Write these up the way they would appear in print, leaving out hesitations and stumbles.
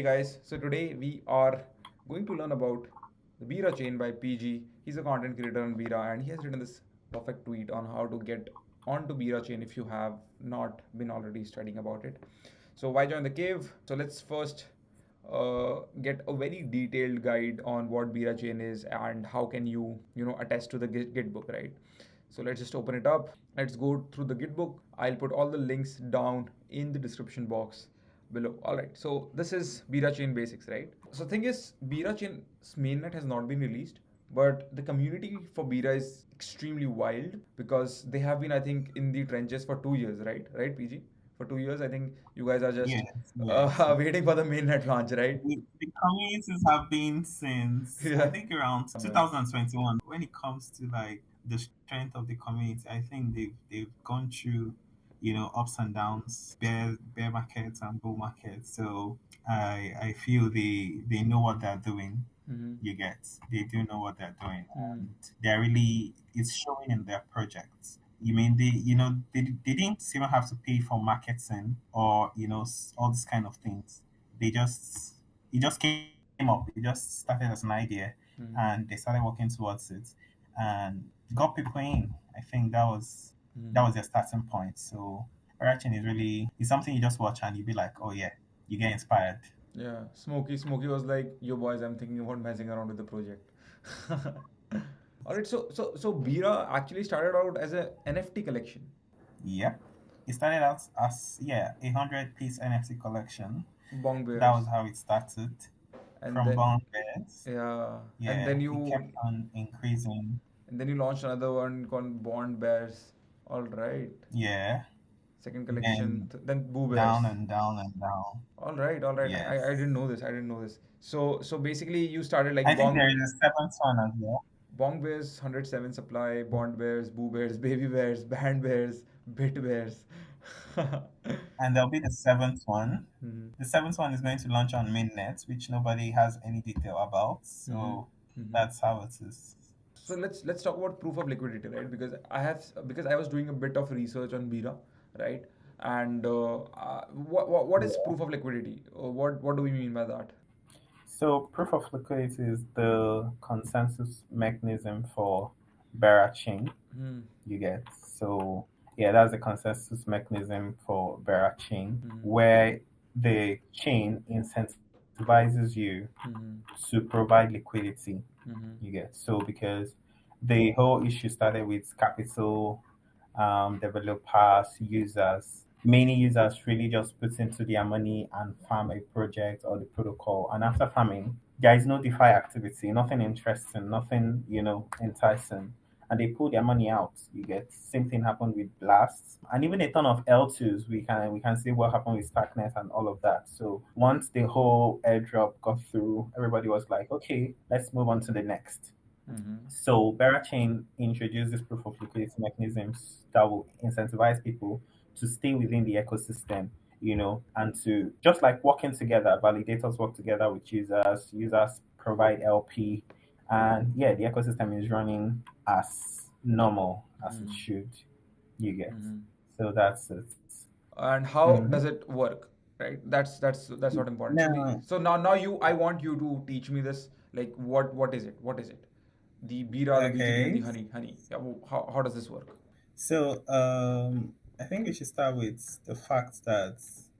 Hey guys, so today we are going to learn about the Bera Chain by PG. He's a content creator on Bera and he has written this perfect tweet on how to get onto Bera Chain if you have not been already studying about it. So why join the cave? So let's first get a very detailed guide on what Bera Chain is and how can you attest to the Git book, right? So let's just open it up. Let's go through the Git book. I'll put all the links down in the description box below. All right, so this is Bera Chain basics, right? So the thing is, Bera Chain's mainnet has not been released, but the community for Bera is extremely wild because they have been, I think, in the trenches for 2 years, right? Right, PG? For 2 years, I think you guys are just Yes, yes. waiting for the mainnet launch, right? The communities have been since I Yeah. think around Yeah. 2021. When it comes to like the strength of the community, I think they've gone through, ups and downs, bear markets and bull markets. So I feel they know what they're doing. Mm-hmm. You get they do know what they're doing, Mm-hmm. and they're really it's showing in their projects. You mean they didn't even have to pay for marketing or all these kind of things. They just it just came up. It just started as an idea, Mm-hmm. and they started working towards it, and got people in. I think that Mm-hmm. was their starting point. So Ratchin is really it's something you just watch and you be like, oh yeah, you get inspired. Yeah, Smokey was like, "Yo, boys, I'm thinking about messing around with the project." All right, so Bira actually started out as a NFT collection. Yep. It started out as a 100-piece NFT collection. Bong That was Bears, how it started and from then Bond Bears. yeah, and Yeah, then it you kept on increasing. and then you launched another one called Bond Bears. All right, Yeah, second collection, then then Boo down Bears. and down and down. All right, all right. I Yes. didn't know this. I didn't know this. So basically, you started like I think there is a seventh one as well. Bong Bears, 107 Supply, Bond Bears, Boo Bears, Baby Bears, Band Bears, Bit Bears. And there'll be the seventh one. Mm-hmm. The seventh one is going to launch on mainnet, which nobody has any detail about. Mm-hmm. So Mm-hmm. that's how it is. So let's talk about proof of liquidity, right? Because I was doing a bit of research on Bira, right? And what is Yeah. proof of liquidity? What do we mean by that? So proof of liquidity is the consensus mechanism for Bera Chain. Hmm. You get so yeah, that's the consensus mechanism for Bera Chain, Hmm. where the chain incentivizes you Hmm. to provide liquidity. Hmm. You get so because the whole issue started with capital, developers, users. Many users really just put into their money and farm a project or the protocol. And after farming, there is no DeFi activity, nothing interesting, nothing, enticing. And they pull their money out. You get same thing happened with Blast. And even a ton of L2s, we can see what happened with Starknet and all of that. So once the whole airdrop got through, everybody was like, okay, let's move on to the next. Hmm. So Bera Chain introduces proof of liquidity mechanisms that will incentivize people to stay within the ecosystem, and to just like working together, validators work together with users provide LP, and yeah, the ecosystem is running as normal as it Hmm. should. You get. Hmm. So that's it. And how hmm does it work, right? That's what important. Now, So now I want you to teach me this. Like what is it? What is it? The bira, the BGB, and the okay. honey. Yeah, how does this work? So, I think we should start with the fact that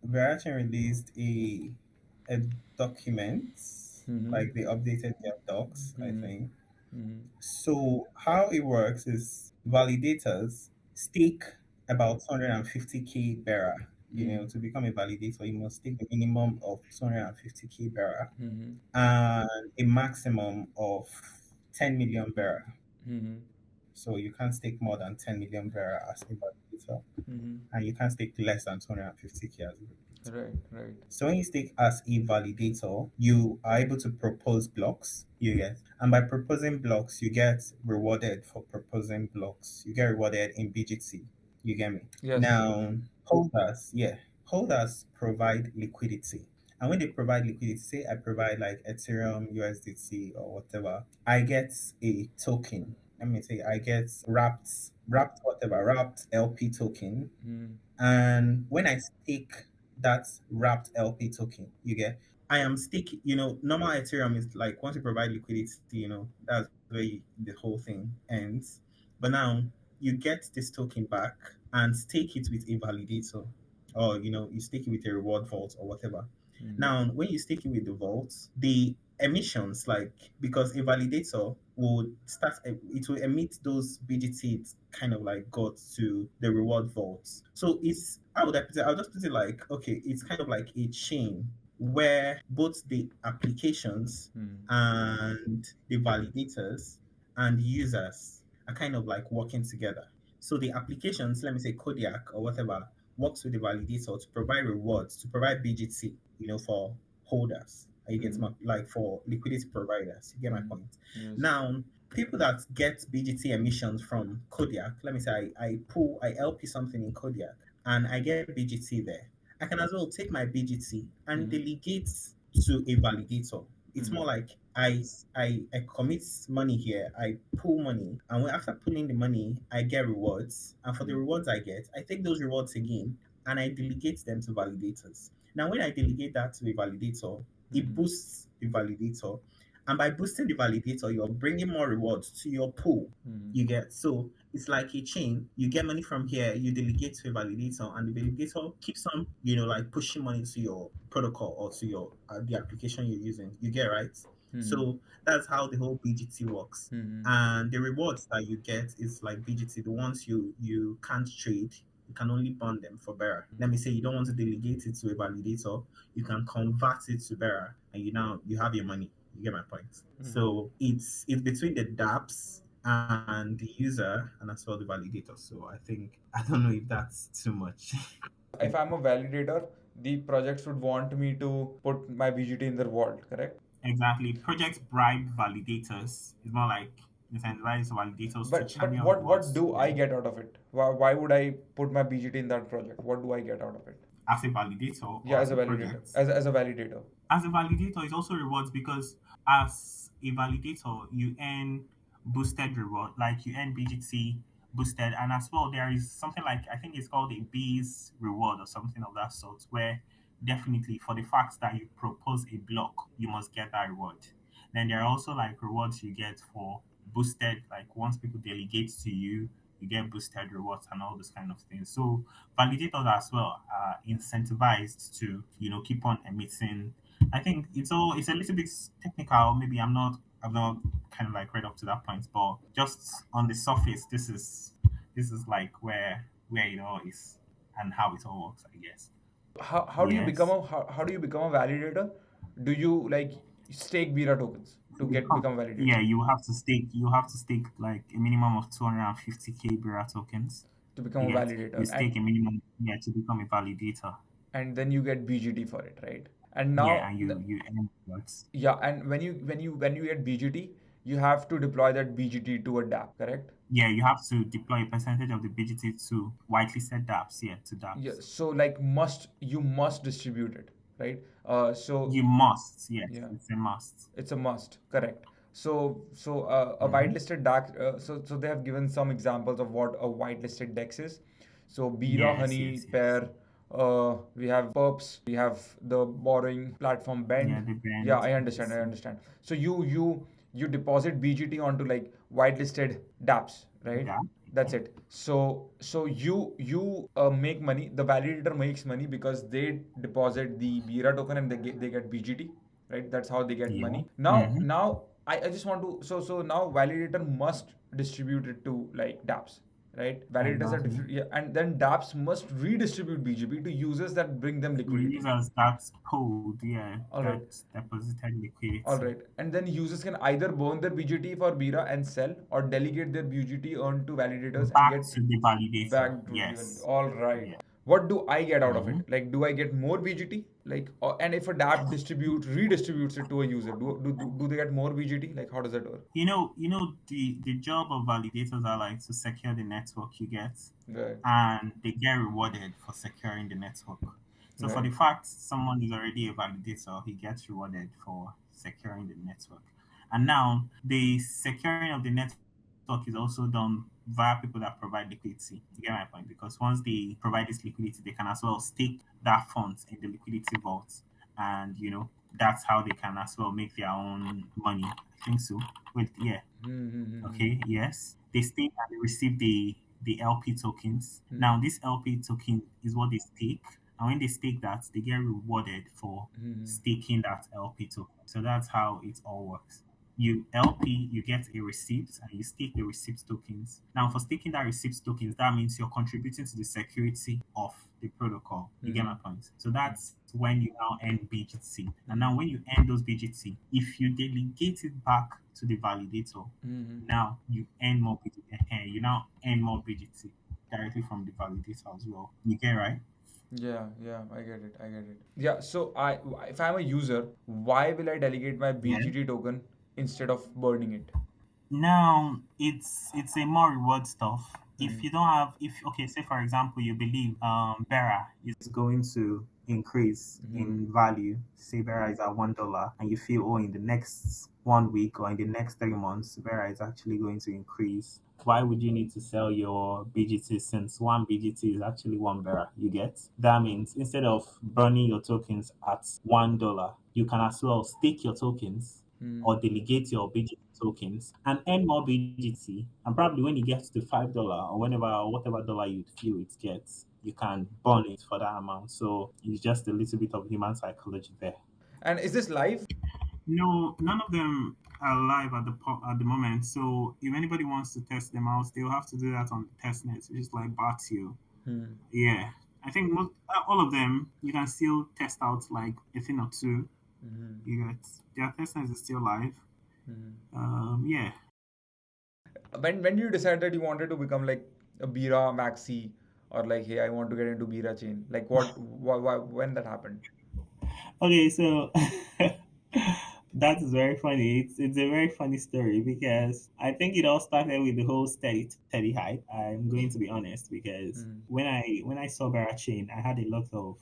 Verizon released a document, Mm-hmm. like they updated their docs, I Mm-hmm. think. Mm-hmm. So, how it works is validators stake about 250k Bera. To become a validator, you must stake a minimum of 250k Bera Mm-hmm. and a maximum of 10 million Bera. Mm-hmm. So you can't stake more than 10 million Vera as a validator, Mm-hmm. and you can't stake less than 250k as a validator. Right, right. So when you stake as a validator, you are able to propose blocks. You get, and by proposing blocks, you get rewarded for proposing blocks. You get rewarded in BGT. You get me? Yes. Now, holders provide liquidity. And when they provide liquidity, say I provide like Ethereum, USDT, or whatever, I get a token. Let me say I get wrapped LP token. Mm-hmm. And when I stake that wrapped LP token, you get I am staking. Normal Ethereum is like once you provide liquidity, that's where the whole thing ends. But now you get this token back and stake it with a validator, or you stake it with a reward vault or whatever. Mm-hmm. Now, when you stake it with the vault, the emissions, like, because a validator will it will emit those BGT it kind of like got to the reward vaults. So it's how would I put it? I'll just put it like, okay, it's kind of like a chain where both the applications Mm-hmm. and the validators and users are kind of like working together. So the applications, let me say Kodiak or whatever, works with the validator to provide rewards, to provide BGT, for holders. You get Mm-hmm. my, like, for liquidity providers. You get my point. Mm-hmm. Yes. Now, people that get BGT emissions from Kodiak, let me say I LP something in Kodiak and I get BGT there. I can as well take my BGT and Mm-hmm. delegate to a validator. It's Mm-hmm. more like I commit money here, I pull money, and after pulling the money, I get rewards. And for the rewards I get, I take those rewards again and I delegate them to validators. Now, when I delegate that to a validator, it Mm-hmm. boosts the validator. And by boosting the validator, you're bringing more rewards to your pool. Mm-hmm. You get, so it's like a chain. You get money from here, you delegate to a validator, and the validator keeps on, like pushing money to your protocol or to your the application you're using. You get right. Mm-hmm. So that's how the whole BGT works. Mm-hmm. And the rewards that you get is like BGT. The ones you can't trade, you can only burn them for Bera. Let me say you don't want to delegate it to a validator, you can convert it to Bera, and you have your money. You get my point. Mm-hmm. So it's between the dApps and the user and as well the validator. So I don't know if that's too much. If I'm a validator, the projects would want me to put my BGT in their vault, correct? Exactly. Projects bribe validators. It's more like incentivize validators to But channel what rewards do to I them get out of it? Why would I put my BGT in that project? What do I get out of it? as a validator Yeah, or as as a a validator, project. as a validator. As a validator, it also rewards because as a validator, you earn boosted reward, like you earn BGT boosted, and as well there is something like I think it's called a bees reward or something of that sort, where definitely for the fact that you propose a block, you must get that reward. Then there are also like rewards you get for boosted, like once people delegate to you, you get boosted rewards and all those kind of things. So validators as well are incentivized to keep on emitting. I think it's a little bit technical. Maybe I'm not kind of like read up to that point, but just on the surface, this is like where it all is and how it all works, I guess. So how do you become Yes. a how do you become a validator? Do you like stake Bira tokens to get Become become a validator? Yeah, you have to stake like a minimum of 250k Bera tokens. To become You a get you validator, stake a minimum, yeah, to become a validator. and then you get BGT for it, right? And Yeah, now and you earn rewards. yeah, and when you get BGT, you have to deploy that BGT to a dApp, correct? Yeah, you have to deploy a percentage of the BGT to whitelisted dApps. Yeah, to Yeah, dApps. so like you must distribute it, right? So You must. Yes, yeah, it's a must. it's a must, correct. A Mm-hmm. whitelisted DAX, so they have given some examples of what a whitelisted DEX is. So Bira, Yes, Honey, yes, yes. Pair, we have Perps, we have the borrowing platform Bend. Yeah, the Yeah, band, I understand, I BTC. understand. So you deposit BGT onto like whitelisted dApps, right? Yeah. That's it. So you make money. The validator makes money because they deposit the Bira token and they get BGT, right? That's how they get Yeah. money. Now Mm-hmm. now I just want to so now validator must distribute it to like dApps, right? Validators are Exactly. different, yeah, and then dApps must redistribute BGP to users that bring them The liquidity. users that pulled, yeah, All right. that deposited All liquidity right. And then users can either burn their BGT for Bira and sell or delegate their BGT earned to validators and back get to the validator. back to the validator. Yes. All right. Yeah. What do I get out of Mm-hmm. it? Like, do I get more BGT? Like, and if a dApp redistributes it to a user, do they get more BGT? Like, how does that work? The job of validators are like to secure the network you get, Right. and they get rewarded for securing the network. So for Right. the fact someone is already a validator, he gets rewarded for securing the network. And now the securing of the network is also done via people that provide liquidity. You get my point? Because once they provide this liquidity, they can as well stake that funds in the liquidity vault and that's how they can as well make their own money. I think so. Wait, yeah. Mm-hmm. Okay, yes. They stake and they receive the LP tokens. Now, this LP token is what they stake, and when they stake that, they get rewarded for Mm-hmm. staking that LP token. So that's how it all works. You LP, you get a receipt, and you stake the receipt tokens. Now, for staking that receipt tokens, that means you're contributing to the security of the protocol. You get Mm-hmm. my point? So that's when you now earn BGT. And Mm-hmm. now, when you earn those BGT, if you delegate it back to the validator, Mm-hmm. now you earn more BGT. You now earn more BGT directly from the validator as well. You get right? Yeah, yeah, I get it. I get it. Yeah, so if I'm a user, why will I delegate my Yeah. BGT token instead of burning it? Now it's a more reward stuff. If Mm-hmm. you don't have, if okay, say for example you believe Bera is going to increase Mm-hmm. in value, say Bera is at $1, and you feel, oh, in the next 1 week or in the next 3 months Bera is actually going to increase. Why would you need to sell your BGT since one BGT is actually one Bera? You get? That means instead of burning your tokens at $1, you can as well stake your tokens Mm-hmm. or delegate your BGT tokens and earn more BGT. And probably when it gets to $5 or whenever or whatever dollar you feel it gets, you can burn it for that amount. So it's just a little bit of human psychology there. And is this live? No, none of them are live at at the moment. So if anybody wants to test them out, they'll have to do that on the test net, which is like Batio. Hmm. Yeah, I think all of them you can still test out like a thing or two. Mm-hmm. You get their test net is still live. Mm-hmm. Yeah. When you decide that you wanted to become like a Bira maxi, or like, hey, I want to get into Bira chain, like when that happened? Okay, so that is very funny. It's a very funny story because I think it all started with the whole steady hype. I'm going to be honest because Mm-hmm. when I saw Bera Chain, I had a lot of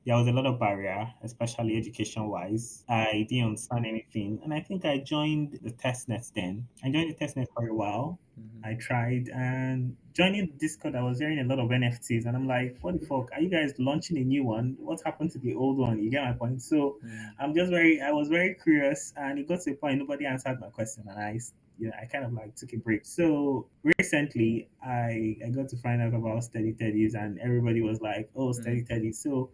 there was a lot of barrier, especially education wise. I didn't understand anything, and I think I joined the testnet then. I joined the testnet for a while. Mm-hmm. I tried and joining Discord. I was hearing a lot of NFTs, and I'm like, "What the fuck? Are you guys launching a new one? What happened to the old one?" You get my point. So I was very curious, and it got to a point nobody answered my question, and I kind of like took a break. So recently, I got to find out about Steady Teddies, and everybody was like, "Oh, Mm-hmm. Steady Teddy." So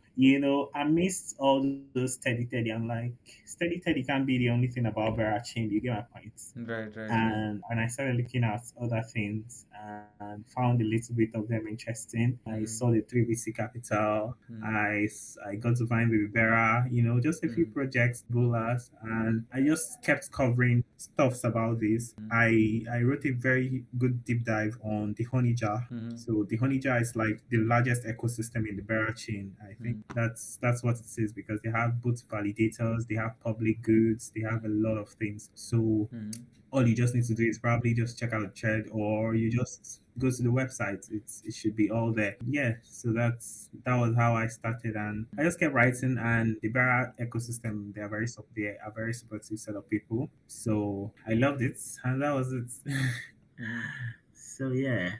I missed all those Steady Teddy. I'm like, Steady Teddy can't be the only thing about Vera Chain. You get my point? Right, right, right. And I started looking at other things and found a little bit of them interesting. I Mm-hmm. saw the 3BC Capital. Mm-hmm. I got to find Bera, just a few Mm-hmm. projects, Bolas, and I just kept covering stuffs about this. I wrote a very good deep dive on the honey jar. Mm-hmm. So the honey jar is like the largest ecosystem in the Bera chain. I think that's what it is because they have both validators, they have public goods, they have a lot of things. So Mm-hmm. all you just need to do is probably just check out the thread or you just go to the website. It should be all there. Yeah, so that was how I started and I just kept writing and the Bera ecosystem they are very supportive set of people. So I loved it and that was it. Mm-hmm. So yeah.